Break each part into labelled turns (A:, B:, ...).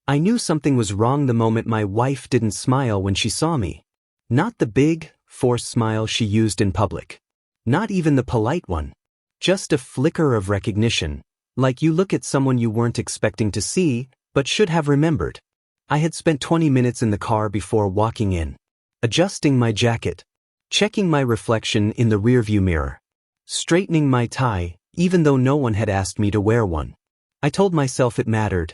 A: I knew something was wrong the moment my wife didn't smile when she saw me. Not the big, forced smile she used in public. Not even the polite one. Just a flicker of recognition, like you look at someone you weren't expecting to see, but should have remembered. I had spent 20 minutes in the car before walking in, adjusting my jacket, checking my reflection in the rearview mirror, straightening my tie, even though no one had asked me to wear one. I told myself it mattered.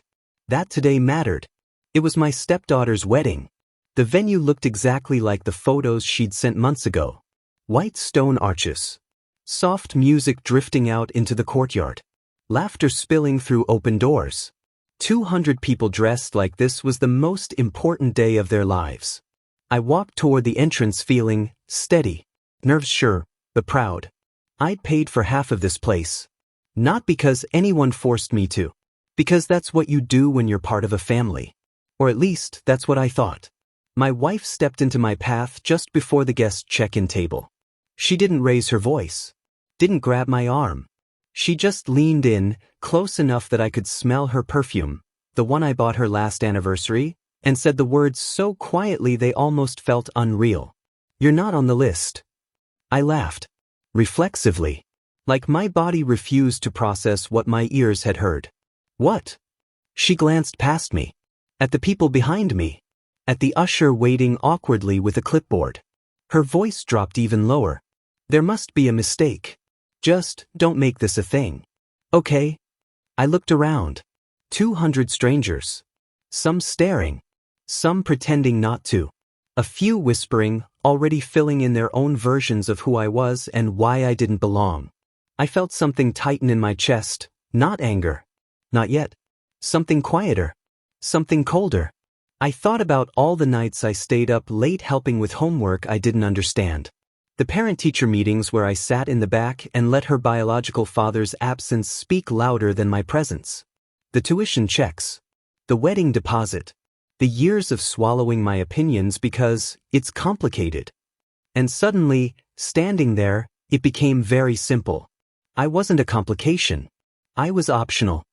A: That today mattered. It was my stepdaughter's wedding. The venue looked exactly like the photos she'd sent months ago. White stone arches. Soft music drifting out into the courtyard. Laughter spilling through open doors. 200 people dressed like this was the most important day of their lives. I walked toward the entrance feeling steady, nerves sure, but proud. I'd paid for half of this place. Not because anyone forced me to. Because that's what you do when you're part of a family. Or at least, that's what I thought. My wife stepped into my path just before the guest check-in table. She didn't raise her voice. Didn't grab my arm. She just leaned in, close enough that I could smell her perfume, the one I bought her last anniversary, and said the words so quietly they almost felt unreal. "You're not on the list." I laughed. Reflexively. Like my body refused to process what my ears had heard. What? She glanced past me. At the people behind me. At the usher waiting awkwardly with a clipboard. Her voice dropped even lower. "There must be a mistake. Just don't make this a thing. Okay?" I looked around. 200 strangers. Some staring. Some pretending not to. A few whispering, already filling in their own versions of who I was and why I didn't belong. I felt something tighten in my chest, not anger. Not yet. Something quieter. Something colder. I thought about all the nights I stayed up late helping with homework I didn't understand. The parent-teacher meetings where I sat in the back and let her biological father's absence speak louder than my presence. The tuition checks. The wedding deposit. The years of swallowing my opinions because it's complicated. And suddenly, standing there, it became very simple. I wasn't a complication. I was optional.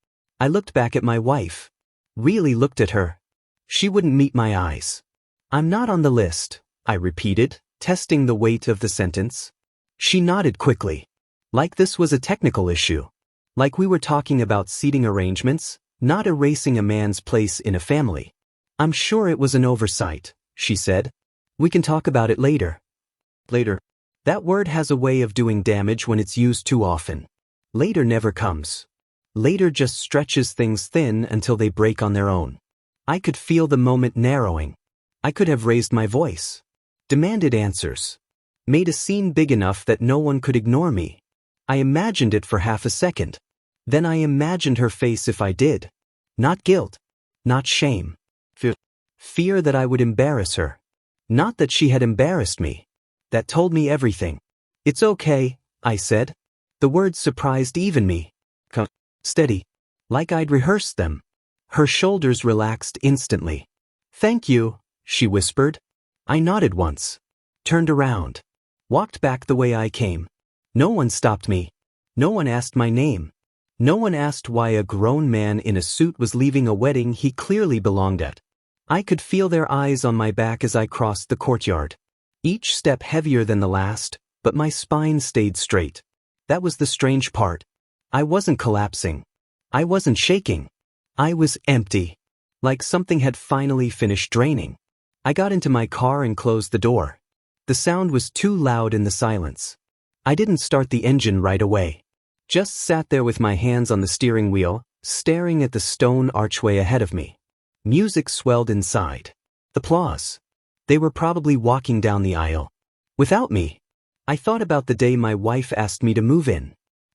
A: I looked back at my wife. Really looked at her. She wouldn't meet my eyes. "I'm not on the list," I repeated, testing the weight of the sentence. She nodded quickly. Like this was a technical issue. Like we were talking about seating arrangements, not erasing a man's place in a family. "I'm sure it was an oversight," she said. "We can talk about it later." Later. That word has a way of doing damage when it's used too often. Later never comes. Later just stretches things thin until they break on their own. I could feel the moment narrowing. I could have raised my voice. Demanded answers. Made a scene big enough that no one could ignore me. I imagined it for half a second. Then I imagined her face if I did. Not guilt. Not shame. Fear that I would embarrass her. Not that she had embarrassed me. That told me everything. "It's okay," I said. The words surprised even me. Steady. Like I'd rehearsed them. Her shoulders relaxed instantly. "Thank you," she whispered. I nodded once. Turned around. Walked back the way I came. No one stopped me. No one asked my name. No one asked why a grown man in a suit was leaving a wedding he clearly belonged at. I could feel their eyes on my back as I crossed the courtyard. Each step heavier than the last, but my spine stayed straight. That was the strange part. I wasn't collapsing. I wasn't shaking. I was empty. Like something had finally finished draining. I got into my car and closed the door. The sound was too loud in the silence. I didn't start the engine right away. Just sat there with my hands on the steering wheel, staring at the stone archway ahead of me. Music swelled inside. Applause. They were probably walking down the aisle. Without me. I thought about the day my wife asked me to move in.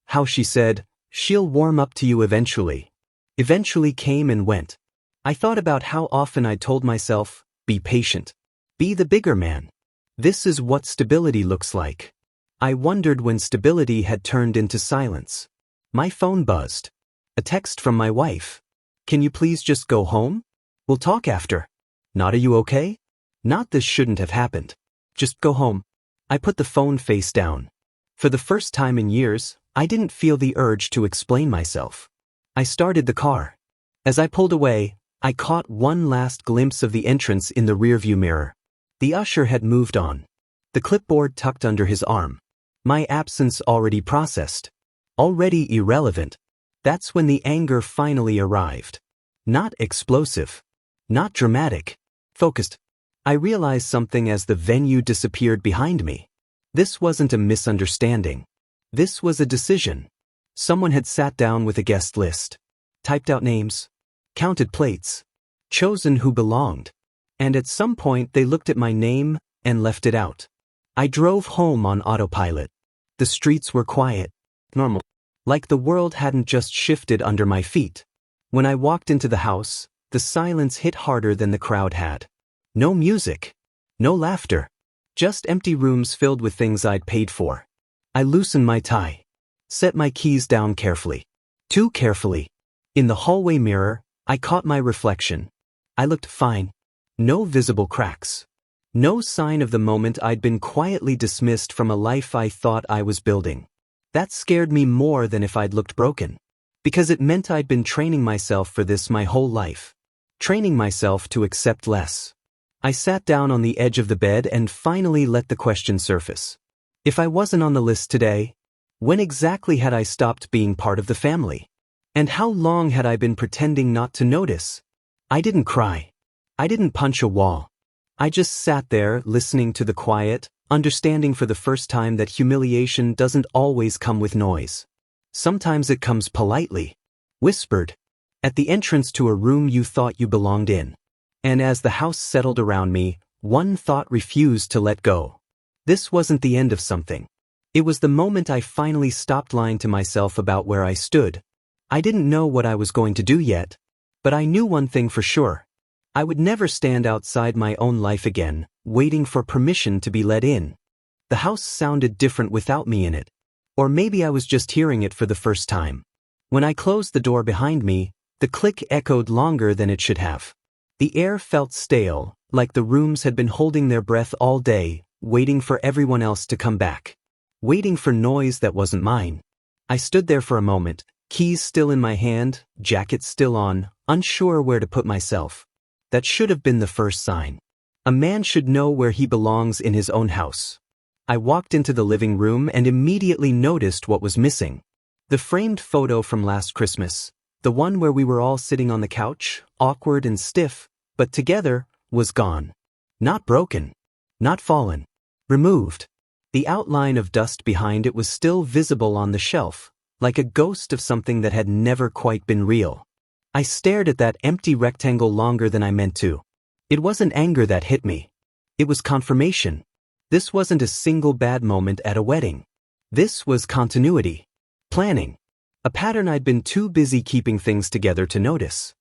A: How she said, "She'll warm up to you eventually." Eventually came and went. I thought about how often I told myself, "Be patient. Be the bigger man. This is what stability looks like." I wondered when stability had turned into silence. My phone buzzed. A text from my wife. "Can you please just go home? We'll talk after." Not "Are you okay?" Not "This shouldn't have happened." Just go home. I put the phone face down. For the first time in years, I didn't feel the urge to explain myself. I started the car. As I pulled away, I caught one last glimpse of the entrance in the rearview mirror. The usher had moved on. The clipboard tucked under his arm. My absence already processed. Already irrelevant. That's when the anger finally arrived. Not explosive. Not dramatic. Focused. I realized something as the venue disappeared behind me. This wasn't a misunderstanding. This was a decision. Someone had sat down with a guest list. Typed out names. Counted plates. Chosen who belonged. And at some point they looked at my name and left it out. I drove home on autopilot. The streets were quiet. Normal. Like the world hadn't just shifted under my feet. When I walked into the house, the silence hit harder than the crowd had. No music. No laughter. Just empty rooms filled with things I'd paid for. I loosened my tie. Set my keys down carefully. Too carefully. In the hallway mirror, I caught my reflection. I looked fine. No visible cracks. No sign of the moment I'd been quietly dismissed from a life I thought I was building. That scared me more than if I'd looked broken. Because it meant I'd been training myself for this my whole life. Training myself to accept less. I sat down on the edge of the bed and finally let the question surface. If I wasn't on the list today, when exactly had I stopped being part of the family? And how long had I been pretending not to notice? I didn't cry. I didn't punch a wall. I just sat there listening to the quiet, understanding for the first time that humiliation doesn't always come with noise. Sometimes it comes politely, whispered, at the entrance to a room you thought you belonged in. And as the house settled around me, one thought refused to let go. This wasn't the end of something. It was the moment I finally stopped lying to myself about where I stood. I didn't know what I was going to do yet, but I knew one thing for sure. I would never stand outside my own life again, waiting for permission to be let in. The house sounded different without me in it. Or maybe I was just hearing it for the first time. When I closed the door behind me, the click echoed longer than it should have. The air felt stale, like the rooms had been holding their breath all day, waiting for everyone else to come back. Waiting for noise that wasn't mine. I stood there for a moment, keys still in my hand, jacket still on, unsure where to put myself. That should have been the first sign. A man should know where he belongs in his own house. I walked into the living room and immediately noticed what was missing. The framed photo from last Christmas, the one where we were all sitting on the couch, awkward and stiff, but together, was gone. Not broken. Not fallen. Removed. The outline of dust behind it was still visible on the shelf, like a ghost of something that had never quite been real. I stared at that empty rectangle longer than I meant to. It wasn't anger that hit me. It was confirmation. This wasn't a single bad moment at a wedding. This was continuity. Planning. A pattern I'd been too busy keeping things together to notice.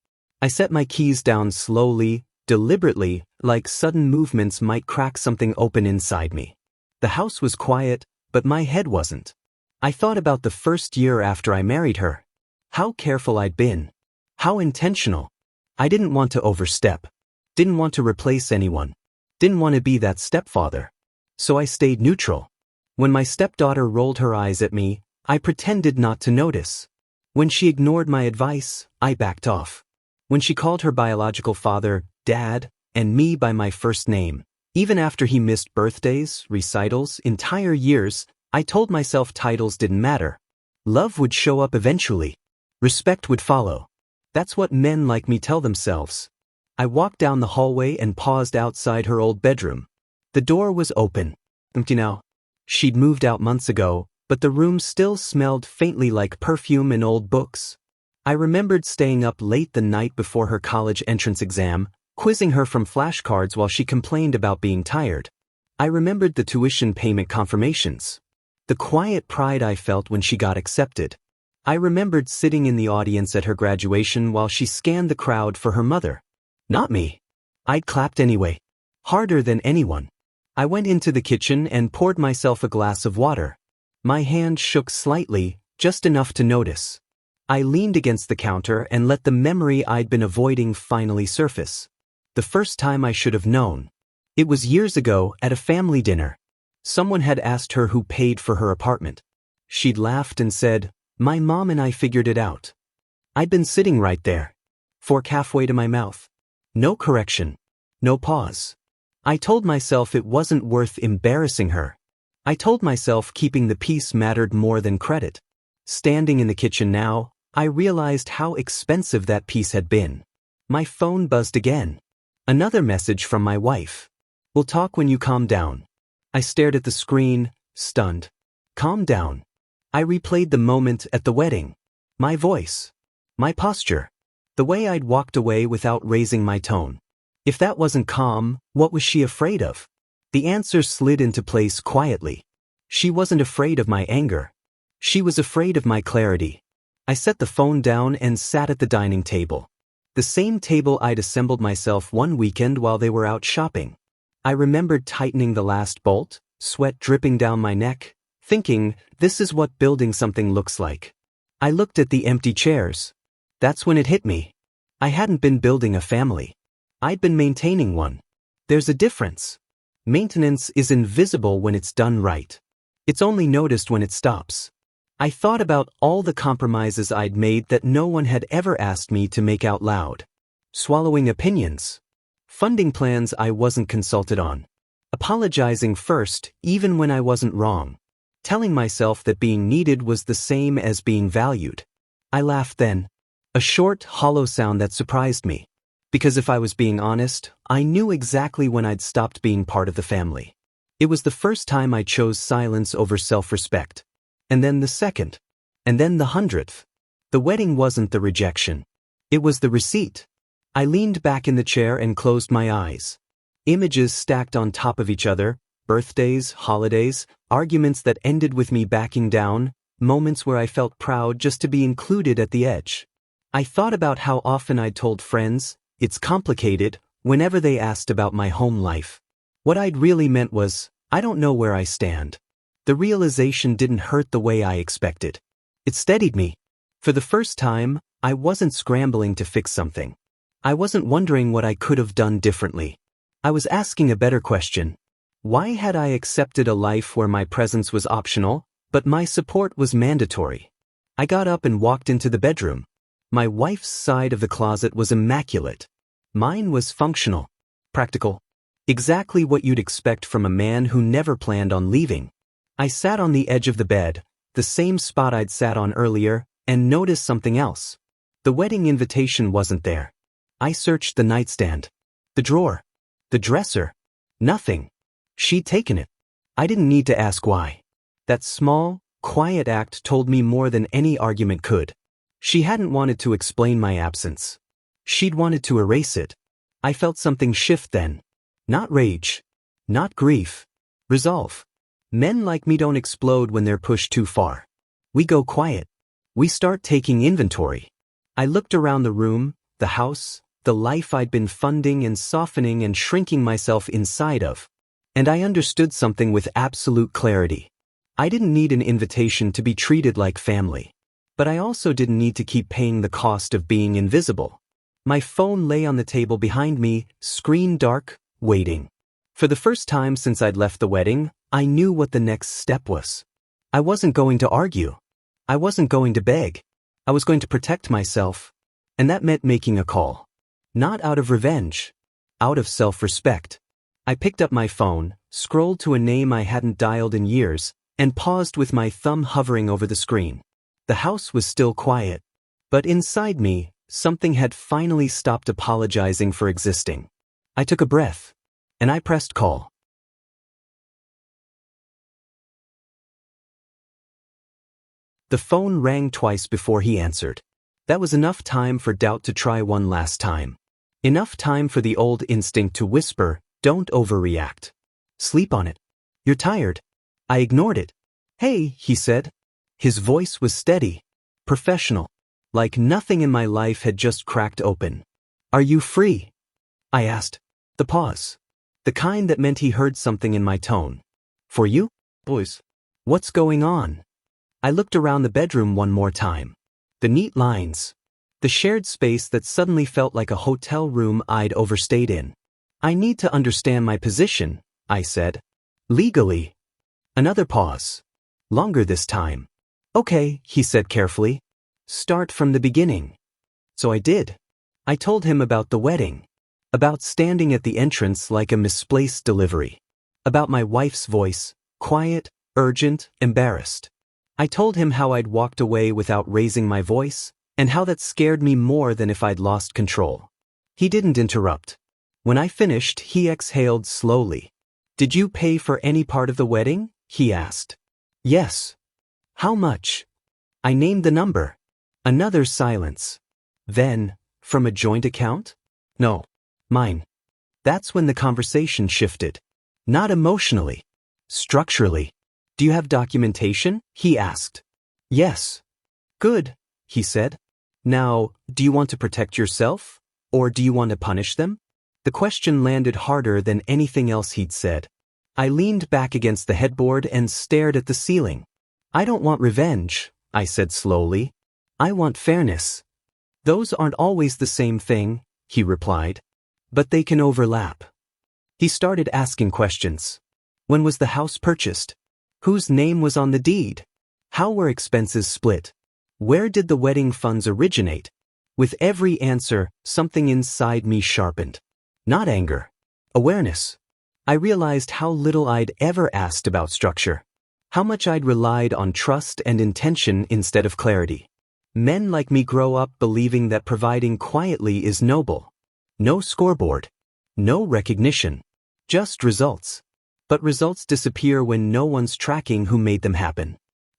A: I set my keys down slowly, deliberately, like sudden movements might crack something open inside me. The house was quiet, but my head wasn't. I thought about the first year after I married her. How careful I'd been. How intentional. I didn't want to overstep. Didn't want to replace anyone. Didn't want to be that stepfather. So I stayed neutral. When my stepdaughter rolled her eyes at me, I pretended not to notice. When she ignored my advice, I backed off. When she called her biological father, Dad, and me by my first name, even after he missed birthdays, recitals, entire years, I told myself titles didn't matter. Love would show up eventually. Respect would follow. That's what men like me tell themselves. I walked down the hallway and paused outside her old bedroom. The door was open. Empty now. She'd moved out months ago, but the room still smelled faintly like perfume and old books. I remembered staying up late the night before her college entrance exam, quizzing her from flashcards while she complained about being tired. I remembered the tuition payment confirmations. The quiet pride I felt when she got accepted. I remembered sitting in the audience at her graduation while she scanned the crowd for her mother. Not me. I'd clapped anyway. Harder than anyone. I went into the kitchen and poured myself a glass of water. My hand shook slightly, just enough to notice. I leaned against the counter and let the memory I'd been avoiding finally surface. The first time I should have known. It was years ago at a family dinner. Someone had asked her who paid for her apartment. She'd laughed and said, "My mom and I figured it out." I'd been sitting right there. fork halfway to my mouth. No correction. No pause. I told myself it wasn't worth embarrassing her. I told myself keeping the peace mattered more than credit. Standing in the kitchen now, I realized how expensive that peace had been. My phone buzzed again. Another message from my wife. "We'll talk when you calm down." I stared at the screen, stunned. Calm down. I replayed the moment at the wedding. My voice. My posture. The way I'd walked away without raising my tone. If that wasn't calm, what was she afraid of? The answer slid into place quietly. She wasn't afraid of my anger. She was afraid of my clarity. I set the phone down and sat at the dining table. The same table I'd assembled myself one weekend while they were out shopping. I remembered tightening the last bolt, sweat dripping down my neck, thinking, this is what building something looks like. I looked at the empty chairs. That's when it hit me. I hadn't been building a family. I'd been maintaining one. There's a difference. Maintenance is invisible when it's done right. It's only noticed when it stops. I thought about all the compromises I'd made that no one had ever asked me to make out loud. Swallowing opinions. Funding plans I wasn't consulted on. Apologizing first, even when I wasn't wrong. Telling myself that being needed was the same as being valued. I laughed then. A short, hollow sound that surprised me. Because if I was being honest, I knew exactly when I'd stopped being part of the family. It was the first time I chose silence over self-respect. And then the second. And then the 100th. The wedding wasn't the rejection. It was the receipt. I leaned back in the chair and closed my eyes. Images stacked on top of each other, birthdays, holidays, arguments that ended with me backing down, moments where I felt proud just to be included at the edge. I thought about how often I'd told friends, it's complicated, whenever they asked about my home life. What I'd really meant was, I don't know where I stand. The realization didn't hurt the way I expected. It steadied me. For the first time, I wasn't scrambling to fix something. I wasn't wondering what I could have done differently. I was asking a better question. Why had I accepted a life where my presence was optional, but my support was mandatory? I got up and walked into the bedroom. My wife's side of the closet was immaculate. Mine was functional, practical. Exactly what you'd expect from a man who never planned on leaving. I sat on the edge of the bed, the same spot I'd sat on earlier, and noticed something else. The wedding invitation wasn't there. I searched the nightstand, the drawer, the dresser. Nothing. She'd taken it. I didn't need to ask why. That small, quiet act told me more than any argument could. She hadn't wanted to explain my absence. She'd wanted to erase it. I felt something shift then. Not rage. Not grief. Resolve. Men like me don't explode when they're pushed too far. We go quiet. We start taking inventory. I looked around the room, the house, the life I'd been funding and softening and shrinking myself inside of. And I understood something with absolute clarity. I didn't need an invitation to be treated like family. But I also didn't need to keep paying the cost of being invisible. My phone lay on the table behind me, screen dark, waiting. For the first time since I'd left the wedding, I knew what the next step was. I wasn't going to argue. I wasn't going to beg. I was going to protect myself. And that meant making a call. Not out of revenge. Out of self-respect. I picked up my phone, scrolled to a name I hadn't dialed in years, and paused with my thumb hovering over the screen. The house was still quiet. But inside me, something had finally stopped apologizing for existing. I took a breath. And I pressed call. The phone rang twice before he answered. That was enough time for doubt to try one last time. Enough time for the old instinct to whisper, don't overreact. Sleep on it. You're tired. I ignored it. Hey, he said. His voice was steady, professional, like nothing in my life had just cracked open. Are you free? I asked. The pause. The kind that meant he heard something in my tone. For you, boys? What's going on? I looked around the bedroom one more time. The neat lines. The shared space that suddenly felt like a hotel room I'd overstayed in. I need to understand my position, I said. Legally. Another pause. Longer this time. Okay, he said carefully. Start from the beginning. So I did. I told him about the wedding, about standing at the entrance like a misplaced delivery, about my wife's voice, quiet, urgent, embarrassed. I told him how I'd walked away without raising my voice, and how that scared me more than if I'd lost control. He didn't interrupt. When I finished, he exhaled slowly. "Did you pay for any part of the wedding?" he asked. "Yes." "How much?" I named the number. Another silence. Then, "From a joint account?" "No. Mine." That's when the conversation shifted. Not emotionally. Structurally. "Do you have documentation?" he asked. "Yes." "Good," he said. "Now, do you want to protect yourself? Or do you want to punish them?" The question landed harder than anything else he'd said. I leaned back against the headboard and stared at the ceiling. "I don't want revenge," I said slowly. "I want fairness." "Those aren't always the same thing," he replied. "But they can overlap." He started asking questions. When was the house purchased? Whose name was on the deed? How were expenses split? Where did the wedding funds originate? With every answer, something inside me sharpened. Not anger. Awareness. I realized how little I'd ever asked about structure. How much I'd relied on trust and intention instead of clarity. Men like me grow up believing that providing quietly is noble. No scoreboard. No recognition. Just results. But results disappear when no one's tracking who made them happen.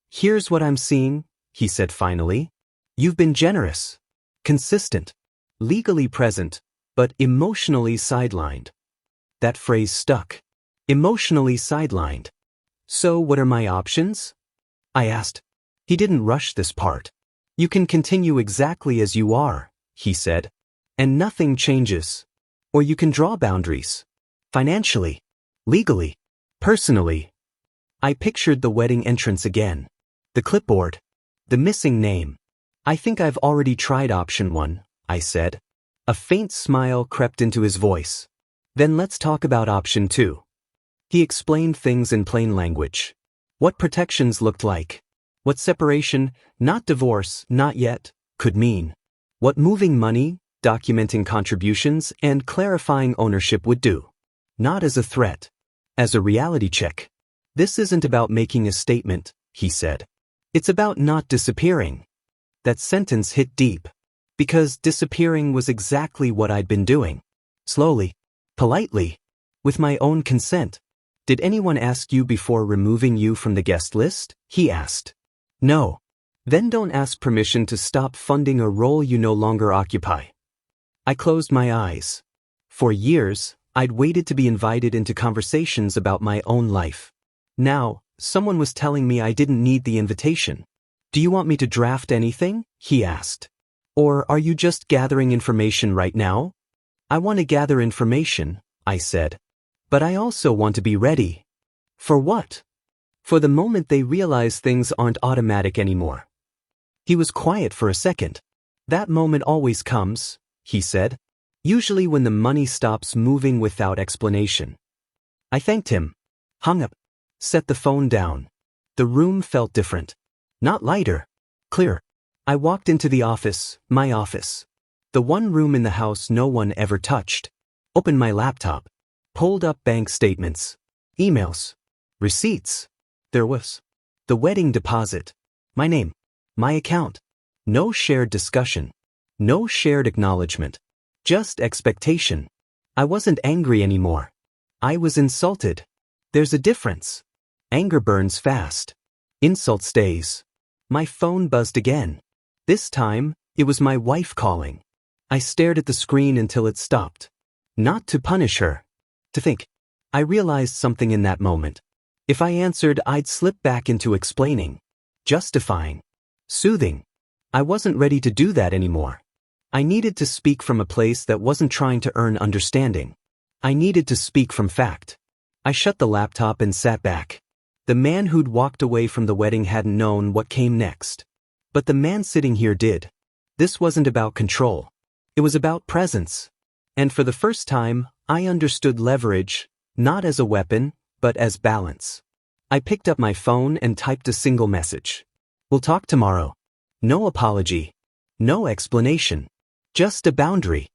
A: "Here's what I'm seeing," he said finally. "You've been generous. Consistent. Legally present, but emotionally sidelined." That phrase stuck. Emotionally sidelined. "So what are my options?" I asked. He didn't rush this part. "You can continue exactly as you are," he said, "and nothing changes. Or you can draw boundaries. Financially. Legally. Personally." I pictured the wedding entrance again. The clipboard. The missing name. "I think I've already tried option 1, I said. A faint smile crept into his voice. "Then let's talk about option 2. He explained things in plain language. What protections looked like. What separation, not divorce, not yet, could mean. What moving money, documenting contributions, and clarifying ownership would do. Not as a threat. As a reality check. "This isn't about making a statement," he said. "It's about not disappearing." That sentence hit deep. Because disappearing was exactly what I'd been doing. Slowly. Politely. With my own consent. "Did anyone ask you before removing you from the guest list?" he asked. "No." "Then don't ask permission to stop funding a role you no longer occupy." I closed my eyes. For years, I'd waited to be invited into conversations about my own life. Now, someone was telling me I didn't need the invitation. "Do you want me to draft anything?" he asked. "Or are you just gathering information right now?" "I want to gather information," I said. "But I also want to be ready." "For what?" "For the moment they realize things aren't automatic anymore." He was quiet for a second. "That moment always comes," he said. "Usually when the money stops moving without explanation." I thanked him. Hung up. Set the phone down. The room felt different. Not lighter. Clearer. I walked into the office, my office. The one room in the house no one ever touched. Opened my laptop. Pulled up bank statements. Emails. Receipts. There was the wedding deposit. My name. My account. No shared discussion. No shared acknowledgement. Just expectation. I wasn't angry anymore. I was insulted. There's a difference. Anger burns fast. Insult stays. My phone buzzed again. This time, it was my wife calling. I stared at the screen until it stopped. Not to punish her. To think. I realized something in that moment. If I answered, I'd slip back into explaining. Justifying. Soothing. I wasn't ready to do that anymore. I needed to speak from a place that wasn't trying to earn understanding. I needed to speak from fact. I shut the laptop and sat back. The man who'd walked away from the wedding hadn't known what came next. But the man sitting here did. This wasn't about control. It was about presence. And for the first time, I understood leverage, not as a weapon, but as balance. I picked up my phone and typed a single message. "We'll talk tomorrow." No apology. No explanation. Just a boundary.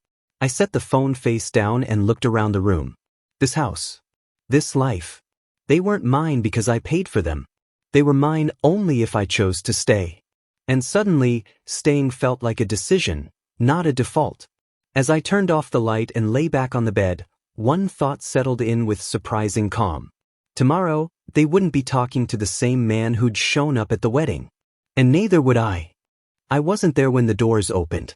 A: I set the phone face down and looked around the room. This house. This life. They weren't mine because I paid for them. They were mine only if I chose to stay. And suddenly, staying felt like a decision, not a default. As I turned off the light and lay back on the bed, one thought settled in with surprising calm. Tomorrow, they wouldn't be talking to the same man who'd shown up at the wedding. And neither would I. I wasn't there when the doors opened.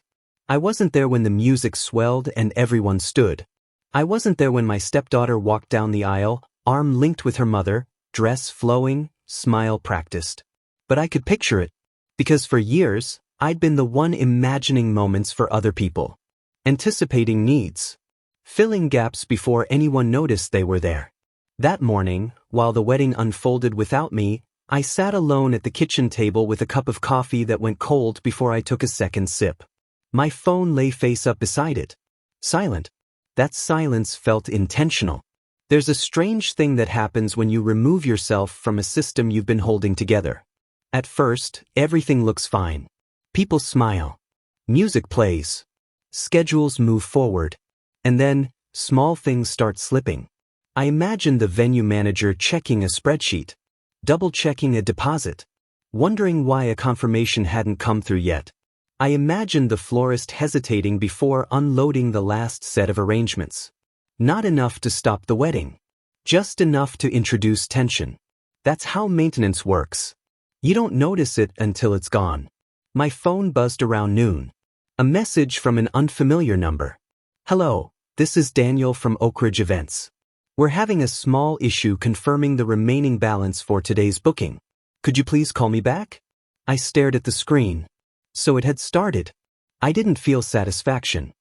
A: I wasn't there when the music swelled and everyone stood. I wasn't there when my stepdaughter walked down the aisle, arm linked with her mother, dress flowing, smile practiced. But I could picture it, because for years, I'd been the one imagining moments for other people. Anticipating needs. Filling gaps before anyone noticed they were there. That morning, while the wedding unfolded without me, I sat alone at the kitchen table with a cup of coffee that went cold before I took a second sip. My phone lay face up beside it. Silent. That silence felt intentional. There's a strange thing that happens when you remove yourself from a system you've been holding together. At first, everything looks fine. People smile. Music plays. Schedules move forward. And then, small things start slipping. I imagine the venue manager checking a spreadsheet, double-checking a deposit, wondering why a confirmation hadn't come through yet. I imagined the florist hesitating before unloading the last set of arrangements. Not enough to stop the wedding. Just enough to introduce tension. That's how maintenance works. You don't notice it until it's gone. My phone buzzed around noon. A message from an unfamiliar number. Hello, this is Daniel from Oak Ridge Events. We're having a small issue confirming the remaining balance for today's booking. Could you please call me back? I stared at the screen. So it had started. I didn't feel satisfaction.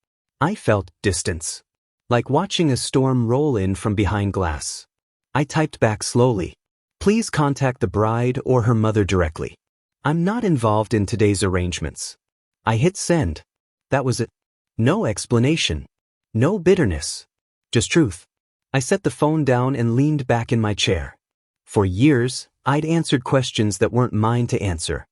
A: I felt distance. Like watching a storm roll in from behind glass. I typed back slowly. Please contact the bride or her mother directly. I'm not involved in today's arrangements. I hit send. That was it. No explanation. No bitterness. Just truth. I set the phone down and leaned back in my chair. For years, I'd answered questions that weren't mine to answer.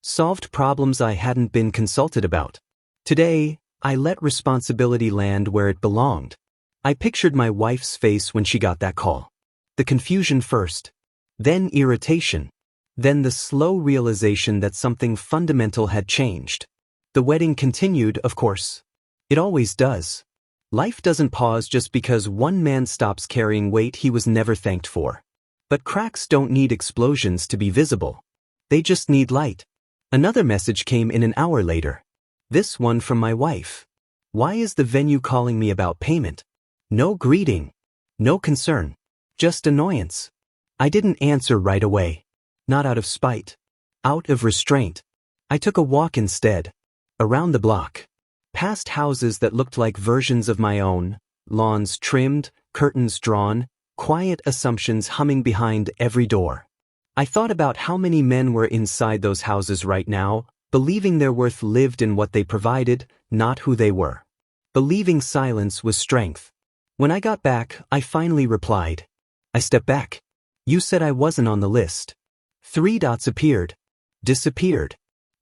A: Solved problems I hadn't been consulted about. Today, I let responsibility land where it belonged. I pictured my wife's face when she got that call. The confusion first. Then irritation. Then the slow realization that something fundamental had changed. The wedding continued, of course. It always does. Life doesn't pause just because one man stops carrying weight he was never thanked for. But cracks don't need explosions to be visible. They just need light. Another message came in an hour later. This one from my wife. Why is the venue calling me about payment? No greeting. No concern. Just annoyance. I didn't answer right away. Not out of spite. Out of restraint. I took a walk instead. Around the block. Past houses that looked like versions of my own. Lawns trimmed, curtains drawn, quiet assumptions humming behind every door. I thought about how many men were inside those houses right now, believing their worth lived in what they provided, not who they were. Believing silence was strength. When I got back, I finally replied. I stepped back. You said I wasn't on the list. 3 dots appeared. Disappeared.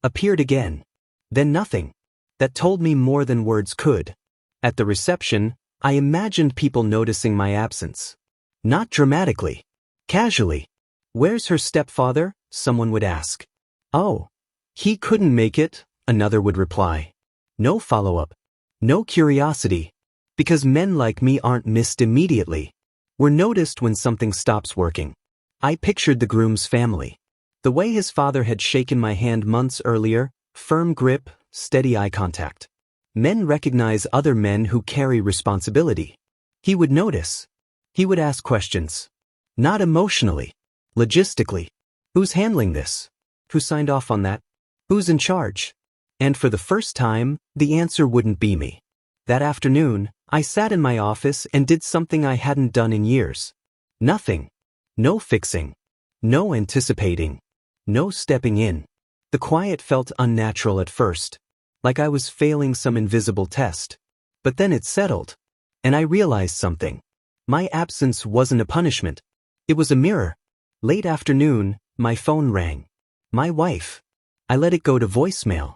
A: Appeared again. Then nothing. That told me more than words could. At the reception, I imagined people noticing my absence. Not dramatically. Casually. Where's her stepfather? Someone would ask. Oh, he couldn't make it, another would reply. No follow-up. No curiosity. Because men like me aren't missed immediately. We're noticed when something stops working. I pictured the groom's family. The way his father had shaken my hand months earlier, firm grip, steady eye contact. Men recognize other men who carry responsibility. He would notice. He would ask questions. Not emotionally. Logistically. Who's handling this? Who signed off on that? Who's in charge? And for the first time, the answer wouldn't be me. That afternoon, I sat in my office and did something I hadn't done in years. Nothing. No fixing. No anticipating. No stepping in. The quiet felt unnatural at first, like I was failing some invisible test. But then it settled, and I realized something. My absence wasn't a punishment. It was a mirror. Late afternoon, my phone rang. My wife. I let it go to voicemail.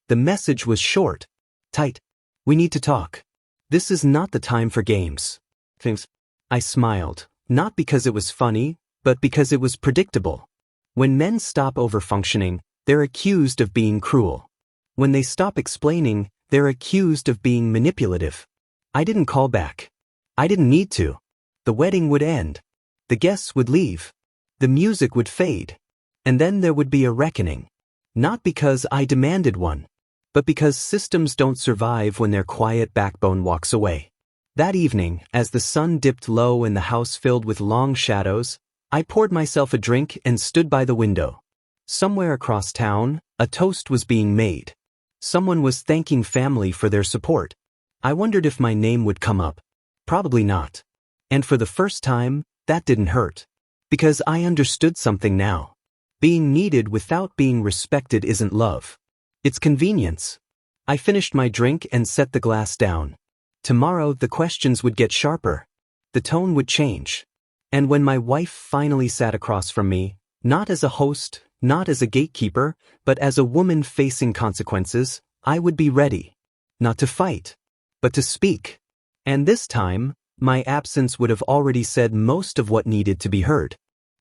A: The message was short, tight. We need to talk. This is not the time for games. Things. I smiled, not because it was funny, but because it was predictable. When men stop overfunctioning, they're accused of being cruel. When they stop explaining, they're accused of being manipulative. I didn't call back. I didn't need to. The wedding would end. The guests would leave. The music would fade. And then there would be a reckoning. Not because I demanded one, but because systems don't survive when their quiet backbone walks away. That evening, as the sun dipped low and the house filled with long shadows, I poured myself a drink and stood by the window. Somewhere across town, a toast was being made. Someone was thanking family for their support. I wondered if my name would come up. Probably not. And for the first time, that didn't hurt. Because I understood something now. Being needed without being respected isn't love. It's convenience. I finished my drink and set the glass down. Tomorrow the questions would get sharper. The tone would change. And when my wife finally sat across from me, not as a host, not as a gatekeeper, but as a woman facing consequences, I would be ready. Not to fight, but to speak. And this time, my absence would have already said most of what needed to be heard.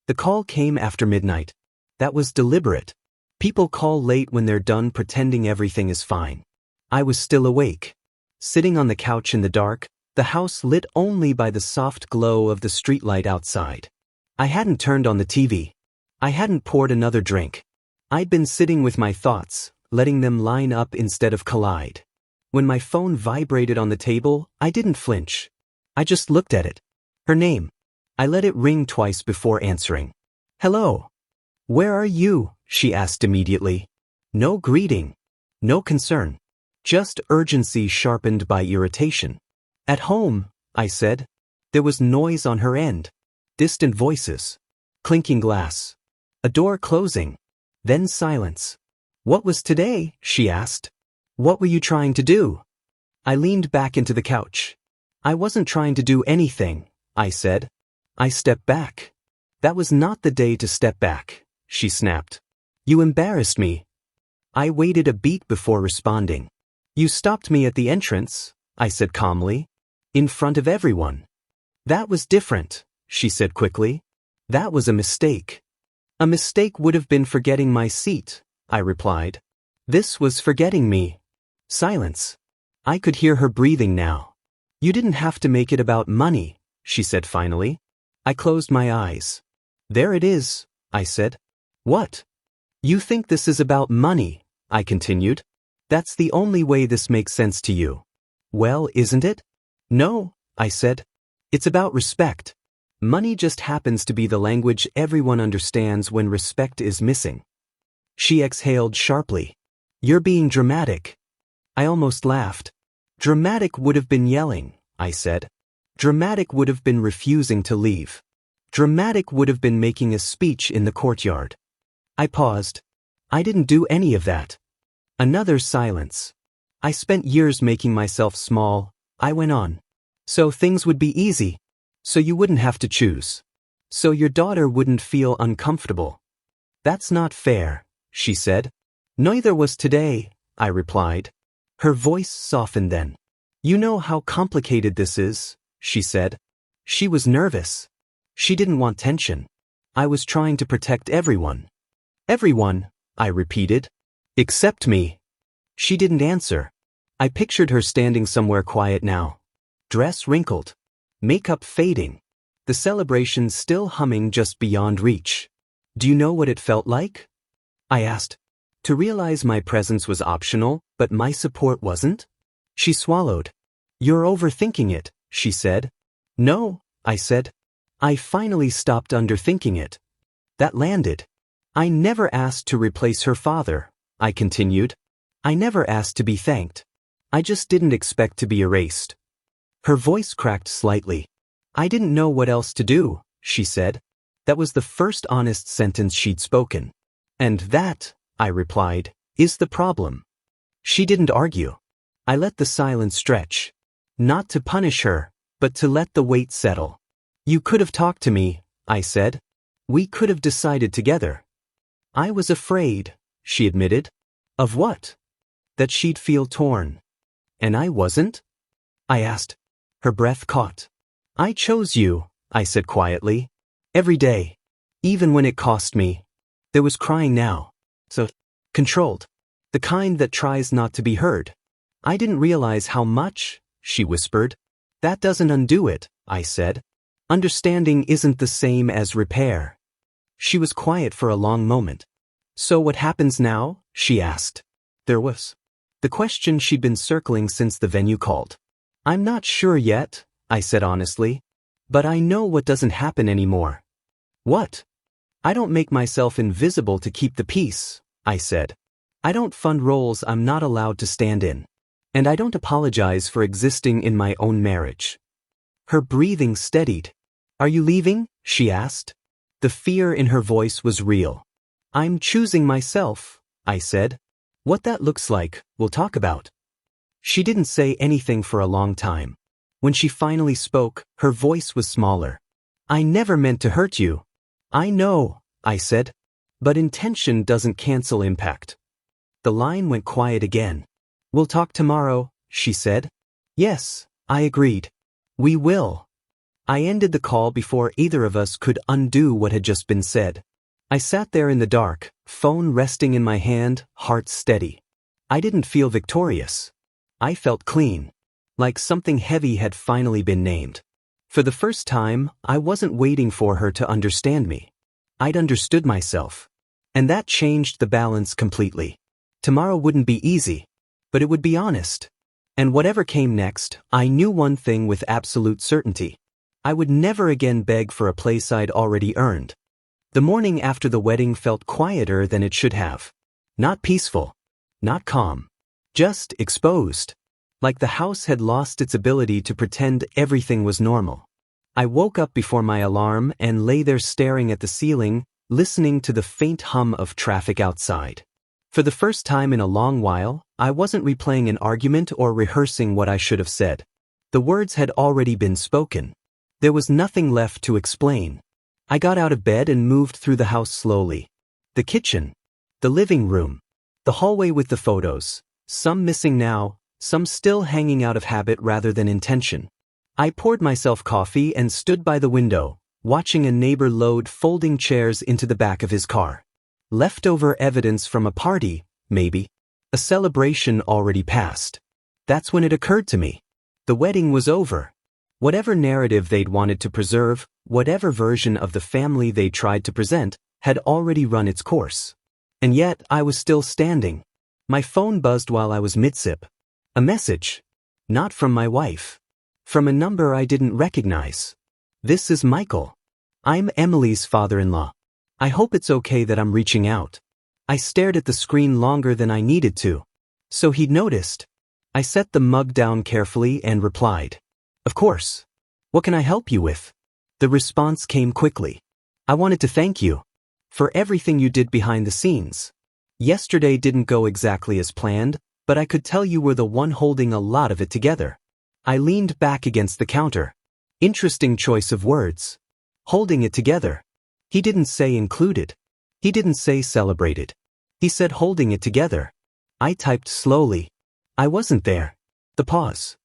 A: The call came after midnight. That was deliberate. People call late when they're done pretending everything is fine. I was still awake. Sitting on the couch in the dark, the house lit only by the soft glow of the streetlight outside. I hadn't turned on the TV. I hadn't poured another drink. I'd been sitting with my thoughts, letting them line up instead of collide. When my phone vibrated on the table, I didn't flinch. I just looked at it. Her name. I let it ring twice before answering. Hello. Where are you? She asked immediately. No greeting. No concern. Just urgency sharpened by irritation. At home, I said. There was noise on her end. Distant voices. Clinking glass. A door closing. Then silence. What was today? She asked. What were you trying to do? I leaned back into the couch. I wasn't trying to do anything, I said. I stepped back. That was not the day to step back, she snapped. You embarrassed me. I waited a beat before responding. You stopped me at the entrance, I said calmly. In front of everyone. That was different, she said quickly. That was a mistake. A mistake would have been forgetting my seat, I replied. This was forgetting me. Silence. I could hear her breathing now. You didn't have to make it about money, she said finally. I closed my eyes. There it is, I said. What? You think this is about money, I continued. That's the only way this makes sense to you. Well, isn't it? No, I said. It's about respect. Money just happens to be the language everyone understands when respect is missing. She exhaled sharply. You're being dramatic. I almost laughed. Dramatic would have been yelling, I said. Dramatic would have been refusing to leave. Dramatic would have been making a speech in the courtyard. I paused. I didn't do any of that. Another silence. I spent years making myself small, I went on. So things would be easy. So you wouldn't have to choose. So your daughter wouldn't feel uncomfortable. That's not fair, she said. Neither was today, I replied. Her voice softened then. You know how complicated this is, she said. She was nervous. She didn't want tension. I was trying to protect everyone. Everyone, I repeated. Except me. She didn't answer. I pictured her standing somewhere quiet now. Dress wrinkled. Makeup fading. The celebration still humming just beyond reach. Do you know what it felt like? I asked. To realize my presence was optional, but my support wasn't? She swallowed. You're overthinking it, she said. No, I said. I finally stopped underthinking it. That landed. I never asked to replace her father, I continued. I never asked to be thanked. I just didn't expect to be erased. Her voice cracked slightly. I didn't know what else to do, she said. That was the first honest sentence she'd spoken. And that, I replied, is the problem. She didn't argue. I let the silence stretch. Not to punish her, but to let the weight settle. You could have talked to me, I said. We could have decided together. I was afraid, she admitted. Of what? That she'd feel torn. And I wasn't? I asked. Her breath caught. I chose you, I said quietly. Every day. Even when it cost me. There was crying now. So, controlled. The kind that tries not to be heard. I didn't realize how much, she whispered. That doesn't undo it, I said. Understanding isn't the same as repair. She was quiet for a long moment. So what happens now? She asked. There was. The question she'd been circling since the venue called. I'm not sure yet, I said honestly. But I know what doesn't happen anymore. What? I don't make myself invisible to keep the peace, I said. I don't fund roles I'm not allowed to stand in. And I don't apologize for existing in my own marriage. Her breathing steadied. Are you leaving? She asked. The fear in her voice was real. I'm choosing myself, I said. What that looks like, we'll talk about. She didn't say anything for a long time. When she finally spoke, her voice was smaller. I never meant to hurt you. I know, I said. But intention doesn't cancel impact. The line went quiet again. We'll talk tomorrow, she said. Yes, I agreed. We will. I ended the call before either of us could undo what had just been said. I sat there in the dark, phone resting in my hand, heart steady. I didn't feel victorious. I felt clean. Like something heavy had finally been named. For the first time, I wasn't waiting for her to understand me. I'd understood myself. And that changed the balance completely. Tomorrow wouldn't be easy, but it would be honest. And whatever came next, I knew one thing with absolute certainty. I would never again beg for a place I'd already earned. The morning after the wedding felt quieter than it should have. Not peaceful. Not calm. Just exposed. Like the house had lost its ability to pretend everything was normal. I woke up before my alarm and lay there staring at the ceiling, listening to the faint hum of traffic outside. For the first time in a long while, I wasn't replaying an argument or rehearsing what I should have said. The words had already been spoken. There was nothing left to explain. I got out of bed and moved through the house slowly. The kitchen. The living room. The hallway with the photos. Some missing now, some still hanging out of habit rather than intention. I poured myself coffee and stood by the window, watching a neighbor load folding chairs into the back of his car. Leftover evidence from a party, maybe. A celebration already passed. That's when it occurred to me. The wedding was over. Whatever narrative they'd wanted to preserve, whatever version of the family they tried to present, had already run its course. And yet I was still standing. My phone buzzed while I was mid-sip. A message. Not from my wife. From a number I didn't recognize. This is Michael. I'm Emily's father-in-law. I hope it's okay that I'm reaching out. I stared at the screen longer than I needed to. So he'd noticed. I set the mug down carefully and replied. Of course. What can I help you with? The response came quickly. I wanted to thank you. For everything you did behind the scenes. Yesterday didn't go exactly as planned, but I could tell you were the one holding a lot of it together. I leaned back against the counter. Interesting choice of words. Holding it together. He didn't say included. He didn't say celebrated. He said holding it together. I typed slowly. I wasn't there. The pause.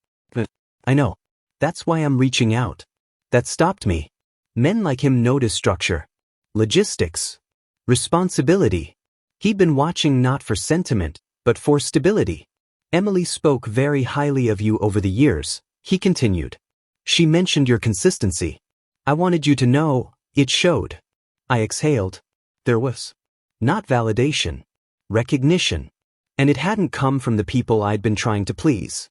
A: I know. That's why I'm reaching out. That stopped me. Men like him notice structure. Logistics. Responsibility. He'd been watching not for sentiment, but for stability. Emily spoke very highly of you over the years, he continued. She mentioned your consistency. I wanted you to know, it showed. I exhaled. There was not validation, recognition. And it hadn't come from the people I'd been trying to please.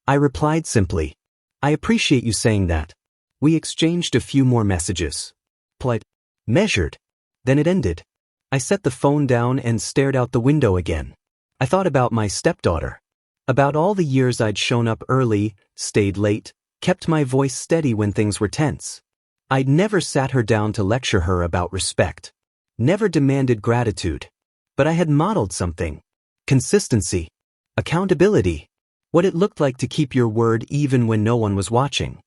A: I replied simply. I appreciate you saying that. We exchanged a few more messages. Polite. Measured. Then it ended. I set the phone down and stared out the window again. I thought about my stepdaughter. About all the years I'd shown up early, stayed late, kept my voice steady when things were tense. I'd never sat her down to lecture her about respect. Never demanded gratitude. But I had modeled something. Consistency. Accountability. What it looked like to keep your word even when no one was watching.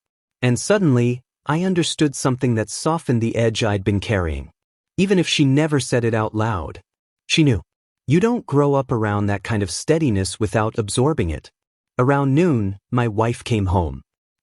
A: And suddenly, I understood something that softened the edge I'd been carrying. Even if she never said it out loud. She knew. You don't grow up around that kind of steadiness without absorbing it. Around noon, my wife came home.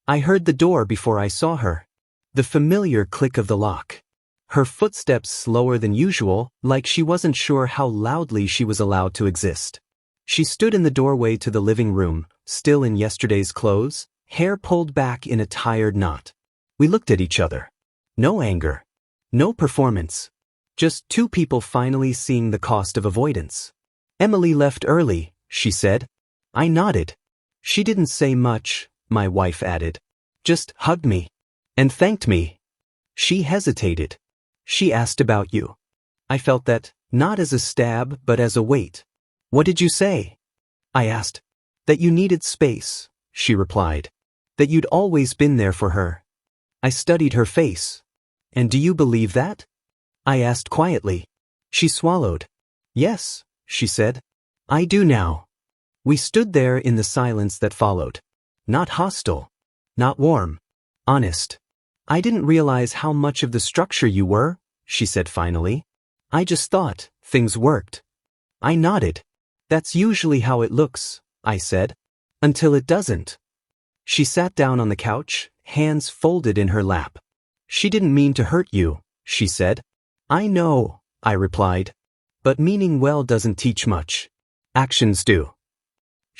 A: I heard the door before I saw her. The familiar click of the lock. Her footsteps slower than usual, like she wasn't sure how loudly she was allowed to exist. She stood in the doorway to the living room, still in yesterday's clothes, hair pulled back in a tired knot. We looked at each other. No anger. No performance. Just two people finally seeing the cost of avoidance. "Emily left early," she said. I nodded. She didn't say much, my wife added. Just hugged me. And thanked me. She hesitated. She asked about you. I felt that, not as a stab but as a weight. "What did you say?" I asked. "That you needed space," she replied. "That you'd always been there for her." I studied her face. "And do you believe that?" I asked quietly. She swallowed. "Yes," she said. "I do now." We stood there in the silence that followed. Not hostile. Not warm. Honest. "I didn't realize how much of the structure you were," she said finally. "I just thought things worked." I nodded. "That's usually how it looks," I said. "Until it doesn't." She sat down on the couch, hands folded in her lap. "She didn't mean to hurt you," she said. "I know," I replied. "But meaning well doesn't teach much. Actions do."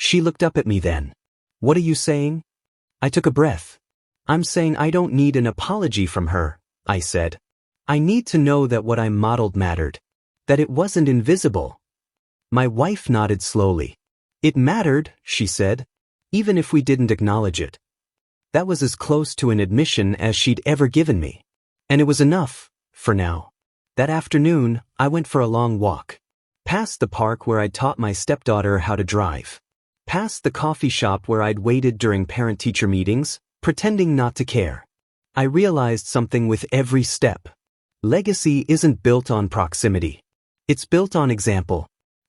A: She looked up at me then. "What are you saying?" I took a breath. "I'm saying I don't need an apology from her," I said. "I need to know that what I modeled mattered. That it wasn't invisible." My wife nodded slowly. "It mattered," she said, "even if we didn't acknowledge it." That was as close to an admission as she'd ever given me. And it was enough, for now. That afternoon, I went for a long walk. Past the park where I'd taught my stepdaughter how to drive. Past the coffee shop where I'd waited during parent-teacher meetings, pretending not to care. I realized something with every step. Legacy isn't built on proximity. It's built on example.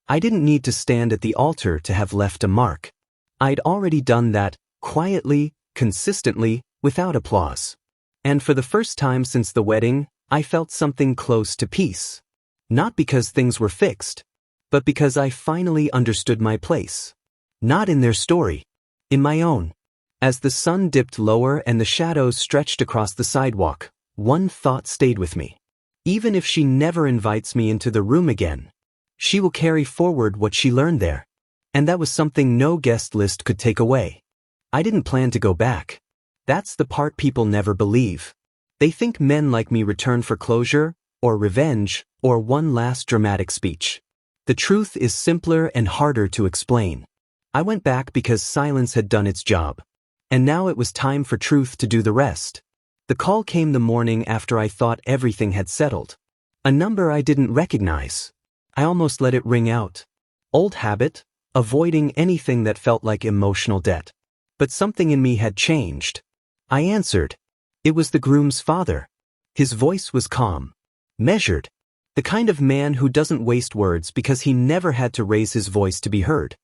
A: I didn't need to stand at the altar to have left a mark. I'd already done that, quietly, consistently, without applause. And for the first time since the wedding, I felt something close to peace. Not because things were fixed, but because I finally understood my place. Not in their story. In my own. As the sun dipped lower and the shadows stretched across the sidewalk, one thought stayed with me. Even if she never invites me into the room again, she will carry forward what she learned there. And that was something no guest list could take away. I didn't plan to go back. That's the part people never believe. They think men like me return for closure, or revenge, or one last dramatic speech. The truth is simpler and harder to explain. I went back because silence had done its job. And now it was time for truth to do the rest. The call came the morning after I thought everything had settled. A number I didn't recognize. I almost let it ring out. Old habit, avoiding anything that felt like emotional debt. But something in me had changed. I answered. It was the groom's father. His voice was calm. Measured. The kind of man who doesn't waste words because he never had to raise his voice to be heard.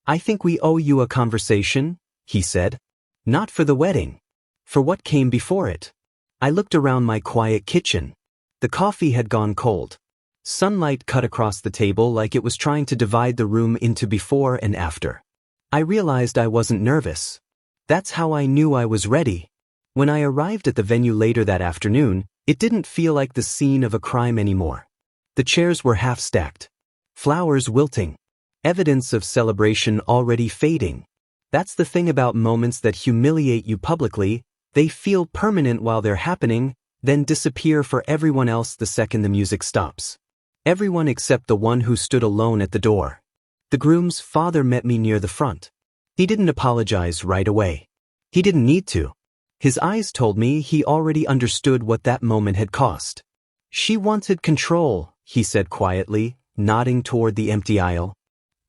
A: "I think we owe you a conversation," he said. "Not for the wedding. For what came before it." I looked around my quiet kitchen. The coffee had gone cold. Sunlight cut across the table like it was trying to divide the room into before and after. I realized I wasn't nervous. That's how I knew I was ready. When I arrived at the venue later that afternoon, it didn't feel like the scene of a crime anymore. The chairs were half-stacked. Flowers wilting. Evidence of celebration already fading. That's the thing about moments that humiliate you publicly. They feel permanent while they're happening, then disappear for everyone else the second the music stops. Everyone except the one who stood alone at the door. The groom's father met me near the front. He didn't apologize right away. He didn't need to. His eyes told me he already understood what that moment had cost. "She wanted control," he said quietly, nodding toward the empty aisle.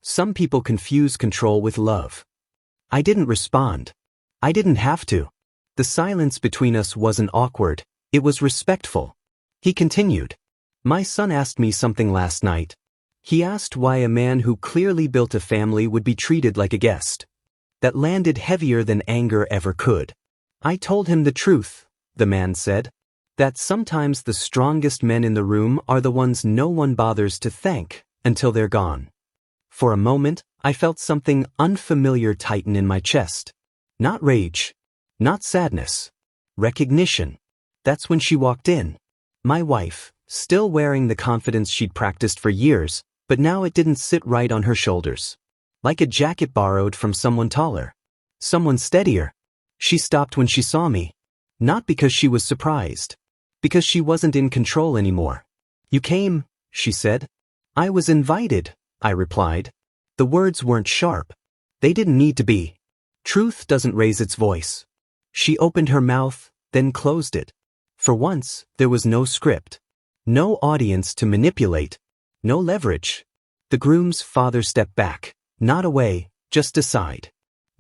A: "Some people confuse control with love." I didn't respond. I didn't have to. The silence between us wasn't awkward, it was respectful. He continued. "My son asked me something last night. He asked why a man who clearly built a family would be treated like a guest. That landed heavier than anger ever could. I told him the truth," the man said. "That sometimes the strongest men in the room are the ones no one bothers to thank until they're gone." For a moment, I felt something unfamiliar tighten in my chest. Not rage. Not sadness. Recognition. That's when she walked in. My wife, still wearing the confidence she'd practiced for years, but now it didn't sit right on her shoulders. Like a jacket borrowed from someone taller. Someone steadier. She stopped when she saw me. Not because she was surprised. Because she wasn't in control anymore. "You came," she said. "I was invited," I replied. The words weren't sharp. They didn't need to be. Truth doesn't raise its voice. She opened her mouth, then closed it. For once, there was no script. No audience to manipulate. No leverage. The groom's father stepped back, not away, just aside.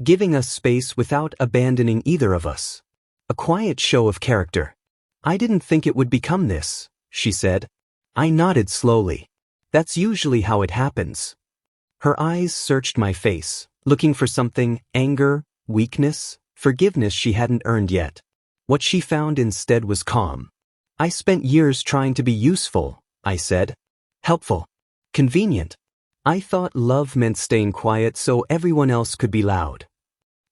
A: Giving us space without abandoning either of us. A quiet show of character. "I didn't think it would become this," she said. I nodded slowly. That's usually how it happens. Her eyes searched my face, looking for something, anger, weakness, forgiveness she hadn't earned yet. What she found instead was calm. "I spent years trying to be useful," I said. "Helpful. Convenient. I thought love meant staying quiet so everyone else could be loud."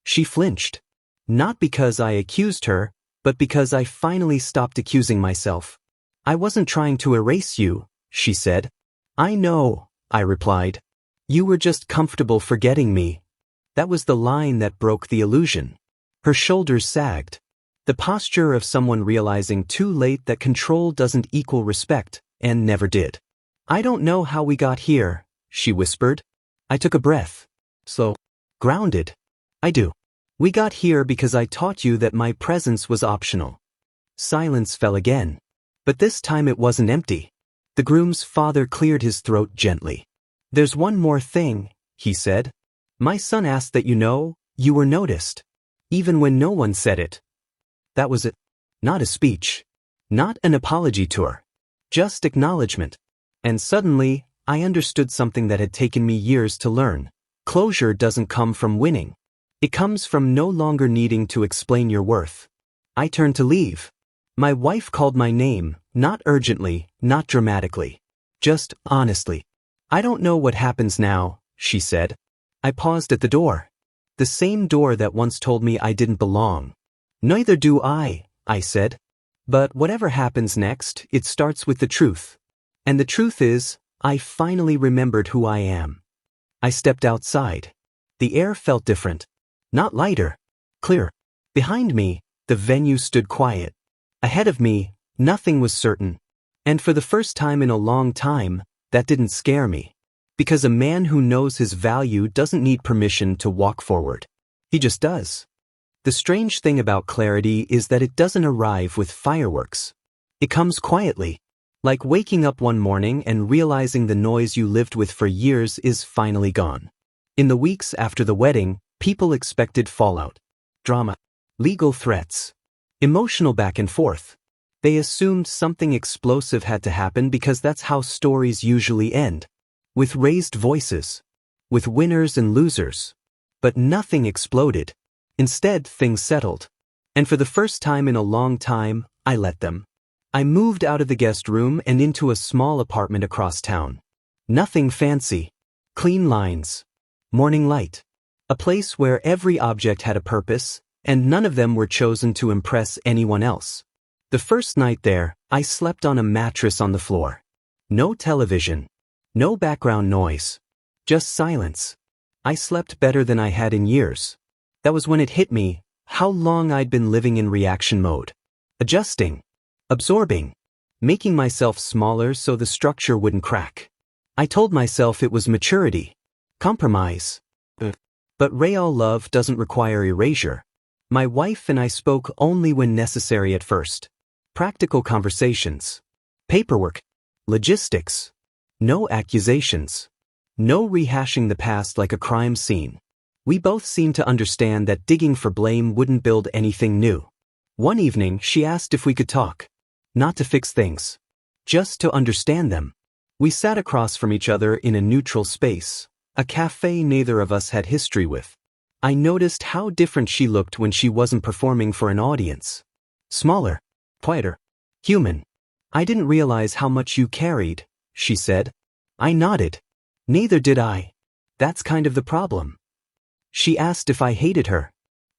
A: She flinched. Not because I accused her, but because I finally stopped accusing myself. "I wasn't trying to erase you," she said. "I know," I replied. "You were just comfortable forgetting me." That was the line that broke the illusion. Her shoulders sagged. The posture of someone realizing too late that control doesn't equal respect, and never did. "I don't know how we got here," she whispered. I took a breath. Slow. Grounded. "I do. We got here because I taught you that my presence was optional." Silence fell again. But this time it wasn't empty. The groom's father cleared his throat gently. "There's one more thing," he said. "My son asked that you were noticed. Even when no one said it." That was it. Not a speech. Not an apology tour. Just acknowledgement. And suddenly, I understood something that had taken me years to learn. Closure doesn't come from winning. It comes from no longer needing to explain your worth. I turned to leave. My wife called my name, not urgently, not dramatically. Just honestly. "I don't know what happens now," she said. I paused at the door. The same door that once told me I didn't belong. "Neither do I said. "But whatever happens next, it starts with the truth. And the truth is, I finally remembered who I am." I stepped outside. The air felt different. Not lighter. Clear. Behind me, the venue stood quiet. Ahead of me, nothing was certain. And for the first time in a long time, that didn't scare me. Because a man who knows his value doesn't need permission to walk forward. He just does. The strange thing about clarity is that it doesn't arrive with fireworks. It comes quietly. Like waking up one morning and realizing the noise you lived with for years is finally gone. In the weeks after the wedding, people expected fallout. Drama. Legal threats. Emotional back and forth. They assumed something explosive had to happen because that's how stories usually end. With raised voices. With winners and losers. But nothing exploded. Instead, things settled. And for the first time in a long time, I let them. I moved out of the guest room and into a small apartment across town. Nothing fancy. Clean lines. Morning light. A place where every object had a purpose, and none of them were chosen to impress anyone else. The first night there, I slept on a mattress on the floor. No television. No background noise. Just silence. I slept better than I had in years. That was when it hit me, how long I'd been living in reaction mode. Adjusting. Absorbing. Making myself smaller so the structure wouldn't crack. I told myself it was maturity. Compromise. But real love doesn't require erasure. My wife and I spoke only when necessary at first. Practical conversations. Paperwork. Logistics. No accusations. No rehashing the past like a crime scene. We both seemed to understand that digging for blame wouldn't build anything new. One evening, she asked if we could talk. Not to fix things. Just to understand them. We sat across from each other in a neutral space. A cafe neither of us had history with. I noticed how different she looked when she wasn't performing for an audience. Smaller. Quieter. Human. "I didn't realize how much you carried," she said. I nodded. Neither did I. That's kind of the problem. She asked if I hated her.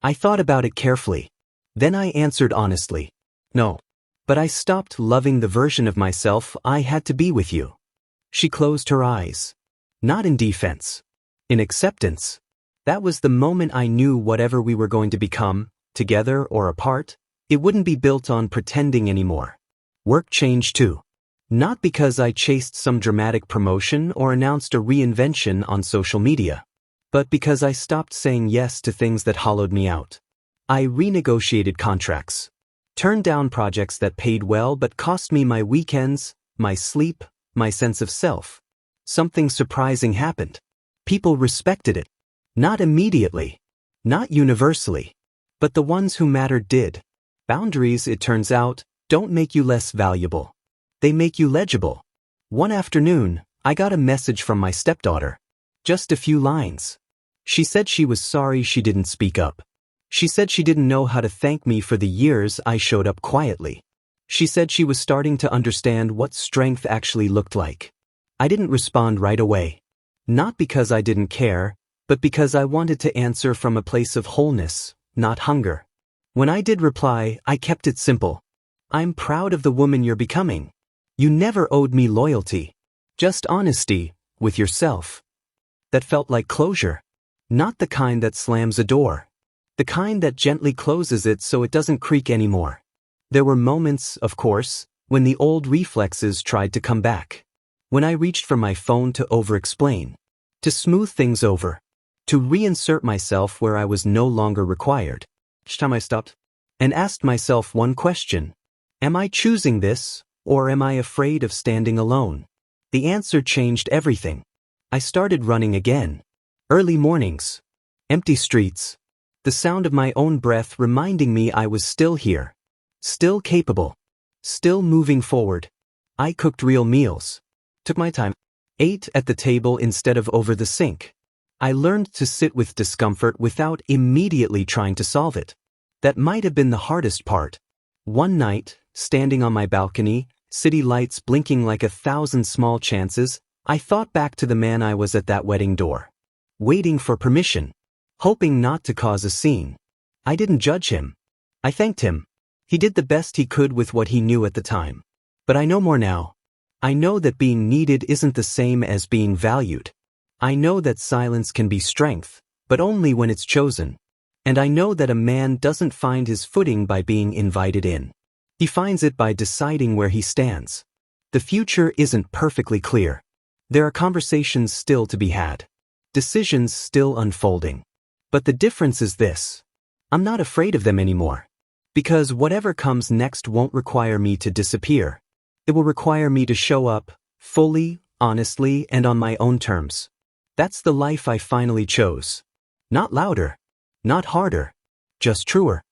A: I thought about it carefully. Then I answered honestly. No. But I stopped loving the version of myself I had to be with you. She closed her eyes. Not in defense. In acceptance. That was the moment I knew whatever we were going to become, together or apart, it wouldn't be built on pretending anymore. Work changed too. Not because I chased some dramatic promotion or announced a reinvention on social media, but because I stopped saying yes to things that hollowed me out. I renegotiated contracts. Turned down projects that paid well but cost me my weekends, my sleep, my sense of self. Something surprising happened. People respected it. Not immediately. Not universally. But the ones who mattered did. Boundaries, it turns out, don't make you less valuable. They make you legible. One afternoon, I got a message from my stepdaughter. Just a few lines. She said she was sorry she didn't speak up. She said she didn't know how to thank me for the years I showed up quietly. She said she was starting to understand what strength actually looked like. I didn't respond right away. Not because I didn't care, but because I wanted to answer from a place of wholeness, not hunger. When I did reply, I kept it simple. I'm proud of the woman you're becoming. You never owed me loyalty. Just honesty, with yourself. That felt like closure. Not the kind that slams a door. The kind that gently closes it so it doesn't creak anymore. There were moments, of course, when the old reflexes tried to come back. When I reached for my phone to over-explain. To smooth things over. To reinsert myself where I was no longer required. Each time I stopped and asked myself one question. Am I choosing this, or am I afraid of standing alone? The answer changed everything. I started running again. Early mornings. Empty streets. The sound of my own breath reminding me I was still here. Still capable. Still moving forward. I cooked real meals. Took my time. Ate at the table instead of over the sink. I learned to sit with discomfort without immediately trying to solve it. That might have been the hardest part. One night, standing on my balcony, city lights blinking like 1,000 small chances, I thought back to the man I was at that wedding door. Waiting for permission. Hoping not to cause a scene. I didn't judge him. I thanked him. He did the best he could with what he knew at the time. But I know more now. I know that being needed isn't the same as being valued. I know that silence can be strength, but only when it's chosen. And I know that a man doesn't find his footing by being invited in. He finds it by deciding where he stands. The future isn't perfectly clear. There are conversations still to be had. Decisions still unfolding. But the difference is this. I'm not afraid of them anymore. Because whatever comes next won't require me to disappear. It will require me to show up, fully, honestly, and on my own terms. That's the life I finally chose. Not louder. Not harder. Just truer.